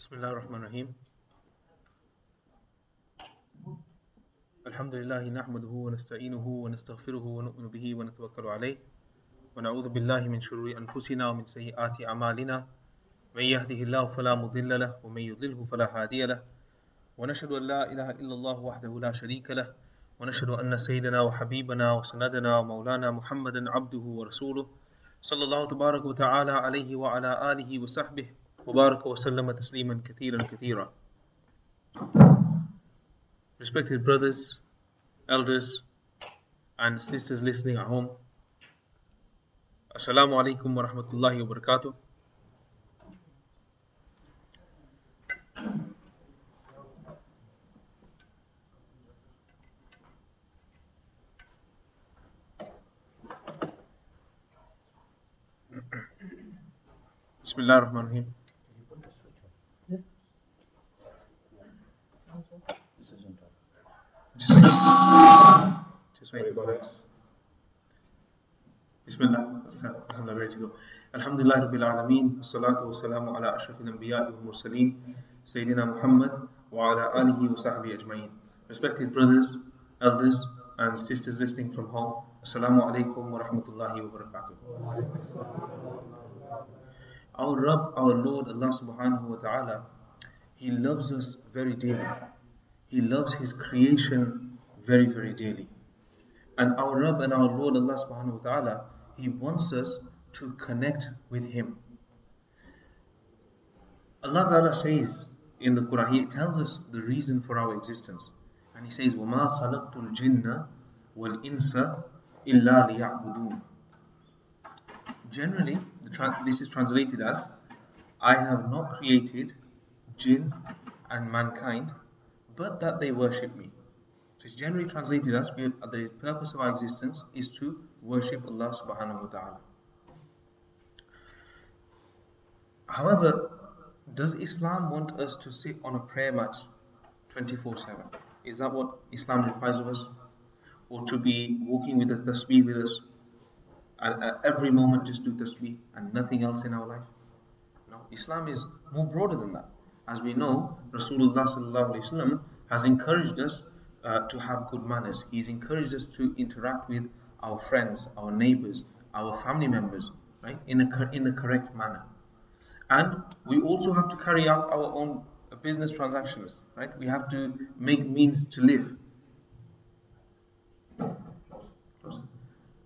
بسم الله الرحمن الرحيم الحمد لله نحمده ونستعينه ونستغفره ونؤمن به ونتوكل عليه ونعوذ بالله من شرور أنفسنا ومن سيئات أعمالنا من يهده الله فلا مضل له ومن يضلله فلا هادي له ونشهد أن لا إله إلا الله وحده لا شريك له ونشهد أن سيدنا وحبيبنا وسندنا ومولانا محمدا عبده ورسوله صلى الله تبارك وتعالى عليه وعلى آله وصحبه وبارك وسلم تسليما كثيرا كثيرا. Respected brothers, elders, and sisters listening at home, Assalamu alaikum wa rahmatullahi wa barakatuh. Bismillah ar-Rahman ar-Rahim. Just wait. Bismillah. Alhamdulillah, ready to go. Alhamdulillah Rabbil Alameen. Wassalatu wassalamu ala ashrafil anbiya wal mursaleen. Sayyidina Muhammad wa ala alihi wa sahbihi ajma'in. Respected brothers, elders, and sisters listening from home, Assalamu alaikum wa rahmatullahi wa barakatuh. Our Rabb, our Lord Allah subhanahu wa ta'ala, He loves us very dearly. He loves His creation very, very dearly. And our Rabb and our Lord Allah subhanahu wa ta'ala, He wants us to connect with Him. Allah ta'ala says in the Quran, He tells us the reason for our existence. And He says, وَمَا خَلَقْتُ الْجِنَّ وَالْإِنسَ إِلَّا لِيَعْبُدُونَ. Generally, this is translated as, I have not created jinn and mankind, but that they worship me. So it's generally translated as, the purpose of our existence is to worship Allah subhanahu wa ta'ala. However, does Islam want us to sit on a prayer mat 24/7? Is that what Islam requires of us? Or to be walking with a tasbih with us? At every moment just do tasbih and nothing else in our life? No, Islam is more broader than that. As we know, Rasulullah sallallahu alaihi wasallam has encouraged us to have good manners. He's encouraged us to interact with our friends, our neighbors, our family members, right, in a correct manner. And we also have to carry out our own business transactions, right? We have to make means to live.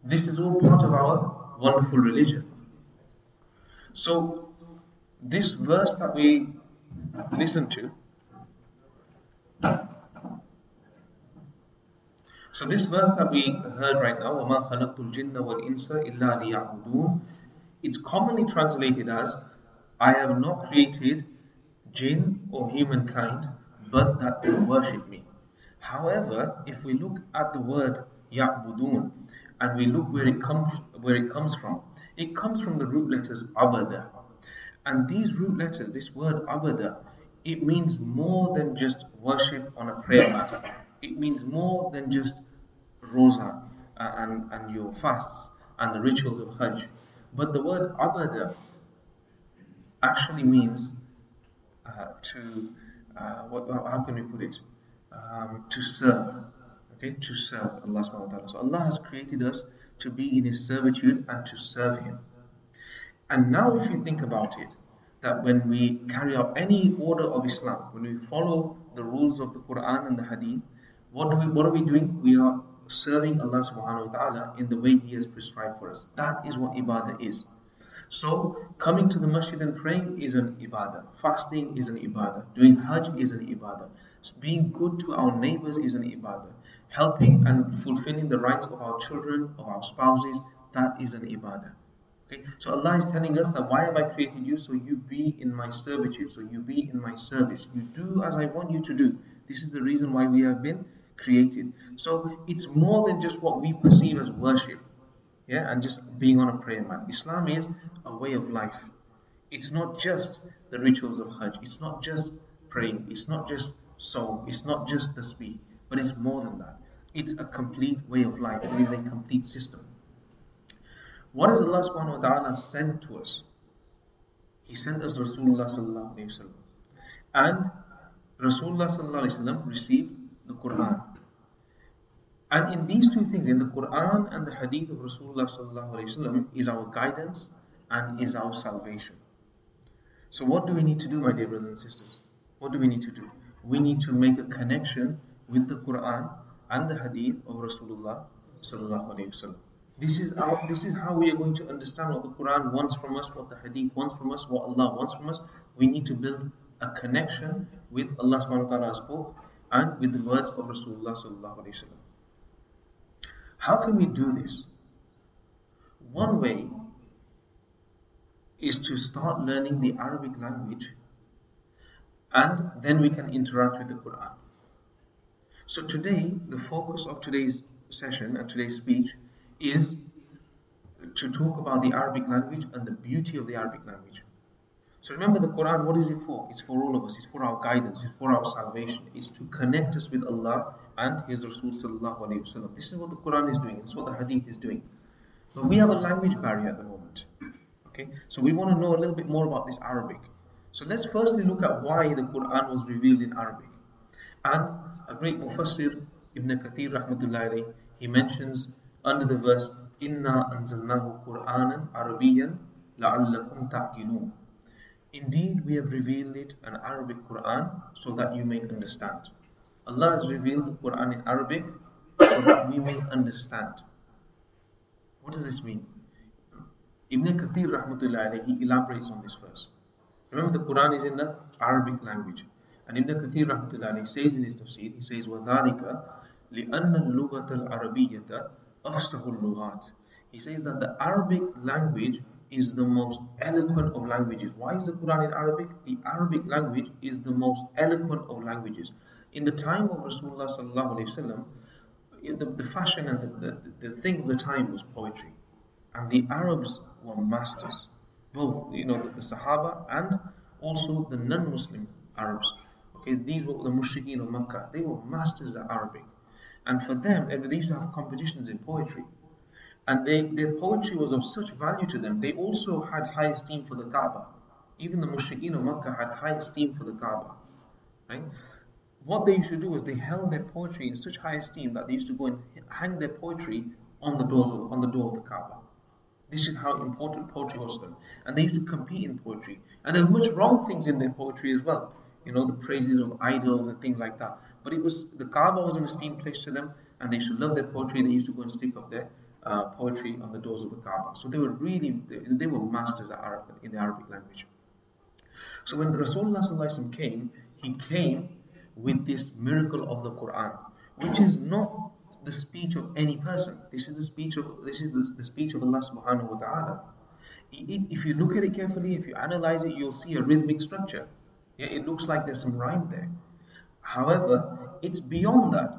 This is all part of our wonderful religion. So, this verse that we listen to, this verse that we heard right now, وَمَا خَلَقْتُ الْجِنَّ وَالْإِنسَ إِلَّا لِيَعْبُدُونَ, it's commonly translated as, I have not created jinn or humankind, but that they worship me. However, if we look at the word يَعْبُدُونَ, and we look where it comes from, it comes from the root letters abada. And these root letters, this word abada, it means more than just worship on a prayer mat. It means more than just rosa and your fasts and the rituals of Hajj. But the word abada actually means how can we put it? To serve. Okay, to serve Allah subhanahu wa ta'ala. So Allah has created us to be in His servitude and to serve Him. And now if you think about it, that when we carry out any order of Islam, when we follow the rules of the Quran and the Hadith, what are we doing? We are serving Allah subhanahu wa ta'ala in the way He has prescribed for us. That is what ibadah is. So, coming to the masjid and praying is an ibadah. Fasting is an ibadah. Doing hajj is an ibadah. Being good to our neighbors is an ibadah. Helping and fulfilling the rights of our children, of our spouses, that is an ibadah. Okay? So Allah is telling us that why have I created you? So you be in my servitude, so you be in my service. You do as I want you to do. This is the reason why we have been created. So it's more than just what we perceive as worship. Yeah, and just being on a prayer mat. Islam is a way of life. It's not just the rituals of Hajj. It's not just praying. It's not just song. It's not just the speech. But it's more than that. It's a complete way of life. It is a complete system. What has Allah subhanahu wa ta'ala sent to us? He sent us Rasulullah sallallahu alayhi wa sallam. and Rasulullah sallallahu alaihi wasallam received the Quran. And in these two things, in the Quran and the Hadith of Rasulullah sallallahu alaihi wasallam, is our guidance and is our salvation. So what do we need to do, my dear brothers and sisters? What do we need to do? We need to make a connection with the Quran and the Hadith of Rasulullah sallallahu alaihi wasallam. This is how we are going to understand what the Quran wants from us, what the Hadith wants from us, what Allah wants from us. We need to build a connection with Allah subhanahu wa ta'ala's book and with the words of Rasulullah sallallahu alaihi wasallam. How can we do this? One way is to start learning the Arabic language, and then we can interact with the Quran. So today, the focus of today's session and today's speech is to talk about the Arabic language and the beauty of the Arabic language. So remember, the Quran, what is it for? It's for all of us. It's for our guidance. It's for our salvation. It's to connect us with Allah and His Rasul sallallahu alaihi wasallam. This is what the Quran is doing. This is what the Hadith is doing. But we have a language barrier at the moment. Okay, so we want to know a little bit more about this Arabic. So let's firstly look at why the Quran was revealed in Arabic. And a great Mufassir, Ibn Kathir rahmatullahi alayhi, he mentions under the verse, Inna anzalnahu Qur'anan Arabiyan la'allakum ta'qilun. Indeed, we have revealed it an Arabic Quran so that you may understand. Allah has revealed the Quran in Arabic so that we may understand. What does this mean? Ibn Kathir rahmatullahi alayhi, he elaborates on this verse. Remember, the Quran is in the Arabic language. And Ibn Kathir rahmatullahi alayhi says in his tafsir, he says, وَذَلِكَ لِأَنَّ اللُّغَةَ الْعَرَبِيَّةَ أَفْصَحُ اللُّغَاتِ. He says that the Arabic language is the most eloquent of languages. Why is the Quran in Arabic? The Arabic language is the most eloquent of languages. In the time of Rasulullah sallallahu alaihi wasallam, the fashion and the thing of the time was poetry. And the Arabs were masters. Both, the Sahaba and also the non-Muslim Arabs. Okay, these were the Mushrikeen of Makkah. They were masters at Arabic. And for them, they used to have competitions in poetry. And their poetry was of such value to them. They also had high esteem for the Kaaba. Even the Mushrikeen of Makkah had high esteem for the Kaaba. Right? What they used to do is they held their poetry in such high esteem that they used to go and hang their poetry on the door of the Kaaba. This is how important poetry was to them. And they used to compete in poetry. And there's much wrong things in their poetry as well. The praises of idols and things like that. But the Kaaba was an esteemed place to them, and they used to love their poetry. They used to go and stick up their poetry on the doors of the Kaaba. So they were masters in the Arabic language. So when Rasulullah sallallahu alaihi wasallam came, he came with this miracle of the Quran, which is not the speech of any person. This is the speech of Allah subhanahu wa ta'ala. If you look at it carefully, if you analyze it, you'll see a rhythmic structure. Yeah, it looks like there's some rhyme there. However, it's beyond that.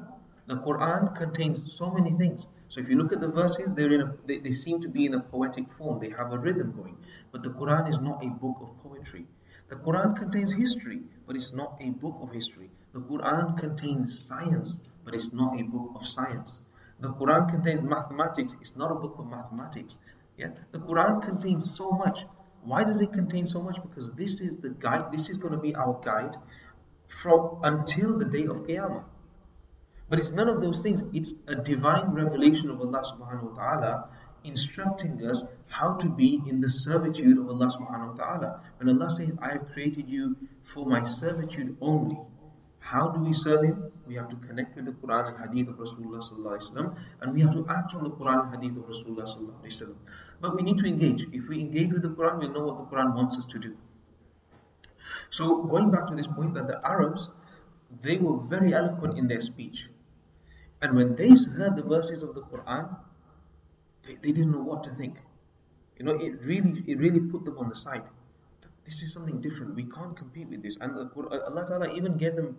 The Quran contains so many things. So if you look at the verses, they seem to be in a poetic form. They have a rhythm going. But the Quran is not a book of poetry. The Quran contains history, but it's not a book of history. The Quran contains science, but it's not a book of science. The Quran contains mathematics. It's not a book of mathematics. Yeah? The Quran contains so much. Why does it contain so much? Because this is the guide. This is going to be our guide until the day of Qiyamah. But it's none of those things. It's a divine revelation of Allah subhanahu wa ta'ala instructing us how to be in the servitude of Allah subhanahu wa ta'ala. When Allah says, I have created you for my servitude only. How do we serve Him? We have to connect with the Quran and Hadith of Rasulullah sallallahu alaihi wasallam, and we have to act on the Quran and Hadith of Rasulullah sallallahu alaihi wasallam. But we need to engage. If we engage with the Quran, we'll know what the Quran wants us to do. So going back to this point that the Arabs, they were very eloquent in their speech. And when they heard the verses of the Quran, they didn't know what to think. It really put them on the side. This is something different. We can't compete with this. And Allah Ta'ala even gave them,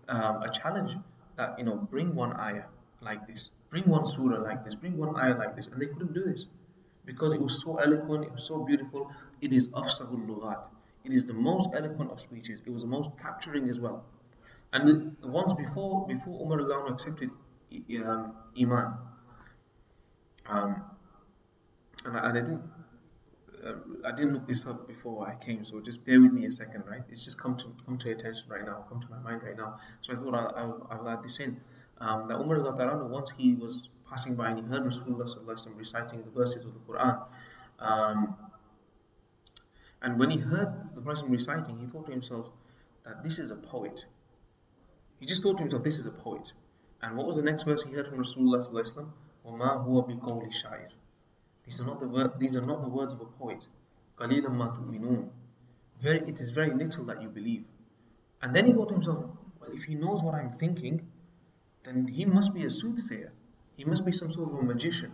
a challenge that, bring one ayah like this, bring one surah like this, bring one ayah like this, and they couldn't do this because it was so eloquent, it was so beautiful. It is afsahul lughat. It is the most eloquent of speeches. It was the most capturing as well. And the ones before Umar al accepted Iman, and I didn't I didn't look this up before I came, so just bear with me a second, right? It's just come to attention right now, come to my mind right now. So I thought I'll add this in. That Umar radiallahu anhu, once he was passing by and he heard Rasulullah sallallahu alaihi wasallam reciting the verses of the Quran. Um, and when he heard the person reciting, he thought to himself that this is a poet. He just thought to himself, this is a poet. And what was the next verse he heard from Rasulullah sallallahu alaihi wasallam? وَمَا هُوَ بِقَوْلِ شَاعِرٍ. These are not the words of a poet. قَلِيلًا مَا تُؤْمِنُونَ. It is very little that you believe. And then he thought to himself, well, if he knows what I'm thinking, then he must be a soothsayer. He must be some sort of a magician.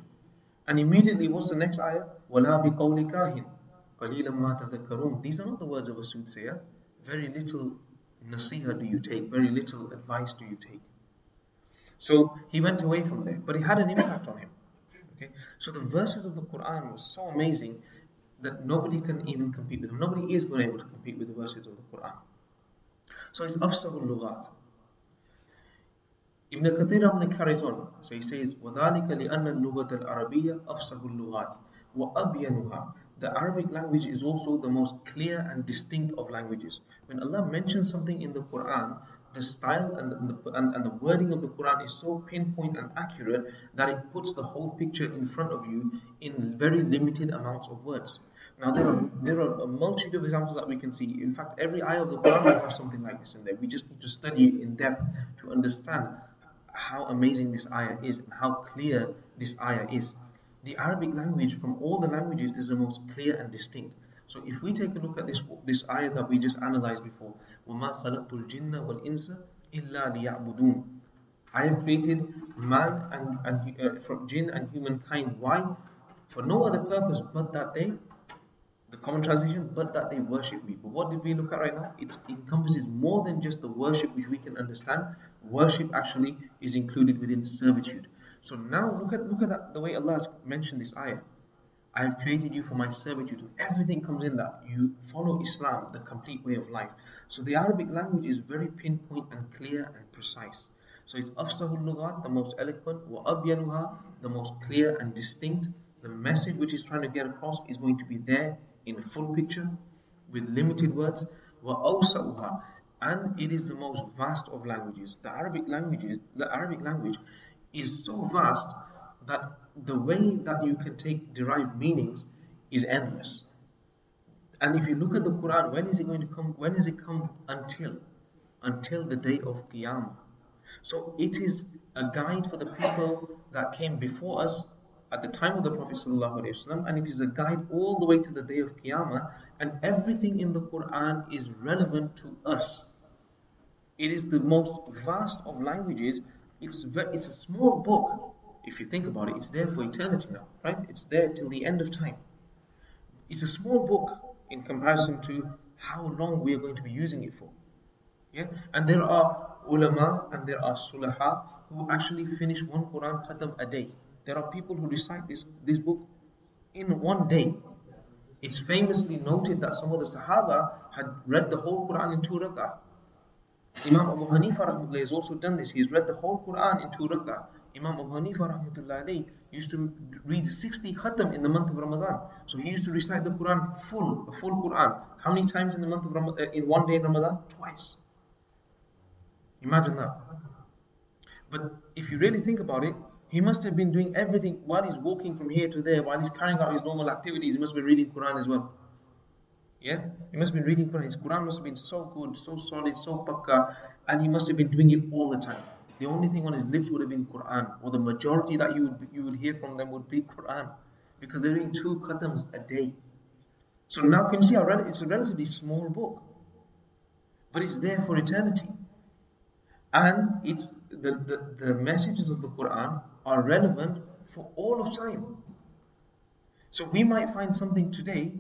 And immediately, what's the next ayah? وَلَا بِقَوْلِ كَاهِنٍ قَلِيلًا مَا تَذَكَّرُونَ. These are not the words of a soothsayer. Very little nasiha do you take, very little advice do you take. So he went away from there, but it had an impact on him. Okay? So the verses of the Quran were so amazing that nobody can even compete with them. Nobody is going to be able to compete with the verses of the Quran. So it's afsahul lughat. Ibn Kathir carries on. So he says, وَذَلِكَ لِأَنَّ اللُّغَةَ الْعَرَبِيَّةَ أَفْصَحُ اللُّغَاتِ وَأَبْيَنُهَا. The Arabic language is also the most clear and distinct of languages. When Allah mentions something in the Quran, the style and the wording of the Quran is so pinpoint and accurate that it puts the whole picture in front of you in very limited amounts of words. Now there are a multitude of examples that we can see. In fact, every ayah of the Quran will have something like this in there. We just need to study it in depth to understand how amazing this ayah is and how clear this ayah is. The Arabic language from all the languages is the most clear and distinct. So if we take a look at this ayah that we just analyzed before, وَمَا خَلَقْتُ الْجِنَّ وَالْإِنسَ إِلَّا لِيَعْبُدُونَ. I have created man from jinn and humankind. Why? For no other purpose but that the common translation, but that they worship me. But what did we look at right now? It encompasses more than just the worship which we can understand. Worship actually is included within servitude. So now look at that, the way Allah has mentioned this ayah. I have created you for my servitude. Everything comes in that. You follow Islam, the complete way of life. So the Arabic language is very pinpoint and clear and precise. So it's afsahul lughat, the most eloquent, wa abyanuha, the most clear and distinct. The message which is trying to get across is going to be there in full picture with limited words. Wa awsa'uha, and it is the most vast of languages. The Arabic language is so vast that the way that you can derive meanings is endless. And if you look at the Quran, when is it going to come? When is it come until the day of Qiyamah? So it is a guide for the people that came before us at the time of the Prophet ﷺ, and it is a guide all the way to the day of Qiyamah, and everything in the Quran is relevant to us. It is the most vast of languages. It's a small book. If you think about it, it's there for eternity now, right? It's there till the end of time. It's a small book in comparison to how long we are going to be using it for. Yeah? And there are ulama and there are sulaha who actually finish one Quran khatam a day. There are people who recite this book in one day. It's famously noted that some of the Sahaba had read the whole Quran in 2 rak'ah. Imam Abu Hanifa rahmatullah has also done this. He's read the whole Quran in 2 rak'ah. Imam Abu Hanifa rahmatullah used to read 60 khatam in the month of Ramadan. So he used to recite the Quran a full Quran. How many times in the month of Ramadan, in one day in Ramadan? Twice. Imagine that. But if you really think about it, he must have been doing everything while he's walking from here to there, while he's carrying out his normal activities. He must be reading Quran as well. Yeah, he must have been reading Quran. His Quran must have been so good, so solid, so pakka, and he must have been doing it all the time. The only thing on his lips would have been Quran, or the majority that you would hear from them would be Quran, because they're doing 2 khatams a day. So now can you see how it's a relatively small book, but it's there for eternity, and it's the messages of the Quran are relevant for all of time. So we might find something today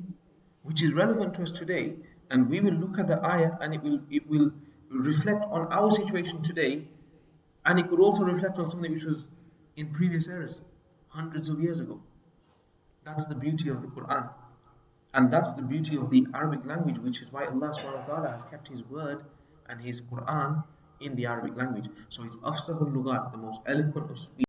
which is relevant to us today, and we will look at the ayah and it will reflect on our situation today, and it could also reflect on something which was in previous eras, hundreds of years ago. That's the beauty of the Quran, and that's the beauty of the Arabic language, which is why Allah subhanahu wa ta'ala has kept His word and His Quran in the Arabic language. So it's afsahul lughat, the most eloquent of speech.